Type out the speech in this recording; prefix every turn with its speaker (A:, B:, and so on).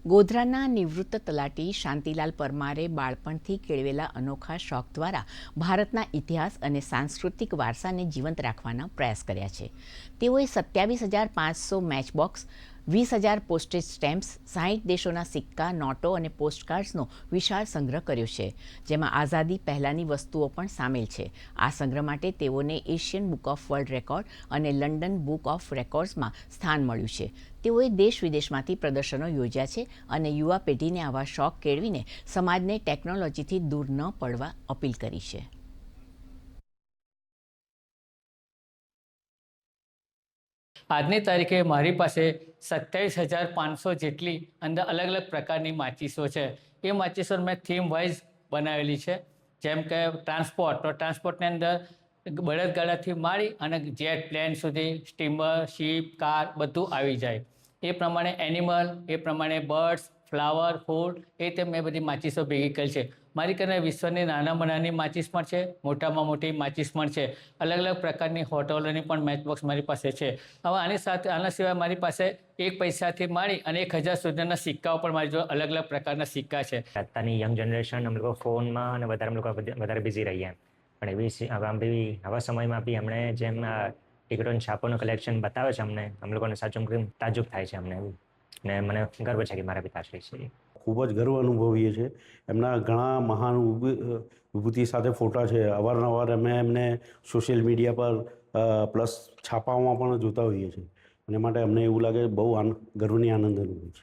A: ગોધરાના નિવૃત્ત તલાટી શાંતિલાલ પરમારે બાળપણથી કેળવેલા અનોખા શોખ દ્વારા ભારતના ઇતિહાસ અને સાંસ્કૃતિક વારસાને જીવંત રાખવાના પ્રયાસ કર્યા છે. તેઓએ 27,500 મેચબોક્સ, 20,000 પોસ્ટેજ સ્ટેમ્પ્સ, 60 દેશોના સિક્કા, નોટો અને પોસ્ટકાર્ડ્સનો વિશાળ સંગ્રહ કર્યો છે, જેમાં આઝાદી પહેલાંની વસ્તુઓ પણ સામેલ છે. આ સંગ્રહ માટે તેઓને Asian book of world record અને લંડન બુક ઓફ રેકોર્ડ્સમાં સ્થાન મળ્યું છે. તેઓએ દેશ વિદેશમાંથી પ્રદર્શનો યોજ્યા છે અને યુવા પેઢીને આવા શોખ કેળવીને સમાજને ટેકનોલોજીથી દૂર ન પડવા અપીલ કરી છે.
B: આજની તારીખે મારી પાસે 27,500 જેટલી અંદર અલગ અલગ પ્રકારની માચીસો છે. એ માચીસો મેં થીમ વાઇઝ બનાવેલી છે. જેમ કે ટ્રાન્સપોર્ટ, તો ટ્રાન્સપોર્ટની અંદર બળદગાડાથી માંડી અને જેટ પ્લેન સુધી, સ્ટીમર, શિપ, કાર બધું આવી જાય. એ પ્રમાણે એનિમલ, એ પ્રમાણે બર્ડ્સ, ફ્લાવર, ફૂડ, એ રીતે મેં બધી માચીસો ભેગી કરી છે. મારી કરીને વિશ્વની નાનામાં નાની માચીસ પણ છે, મોટામાં મોટી માચીસ પણ છે. અલગ અલગ પ્રકારની હોટલોની પણ મેચબોક્સ મારી પાસે છે. હવે આના સિવાય મારી પાસે 1 પૈસાથી માંડી અને 1,000 સુધીના સિક્કાઓ પણ મારી જોડે અલગ અલગ પ્રકારના સિક્કા છે.
C: અત્યારની યંગ જનરેશન અમે લોકો ફોનમાં અને વધારે બિઝી રહીએ, પણ આવા સમયમાં બી અમને જેમ ટિકિટોની છાપોનું કલેક્શન બતાવે છે અમને લોકોને સાચું તાજુબ થાય છે અમને એવું, ને મને ગર્વ છે કે મારા પિતાશ્રી છે.
D: ખૂબ જ ગર્વ અનુભવીએ છીએ. એમના ઘણા મહાન વિભૂતિ સાથે ફોટા છે. અવારનવાર અમે એમને સોશિયલ મીડિયા પર પ્લસ છાપાઓમાં પણ જોતા હોઈએ છીએ. અને માટે અમને એવું લાગે બહુ ગર્વની આનંદ અનુભવ છે.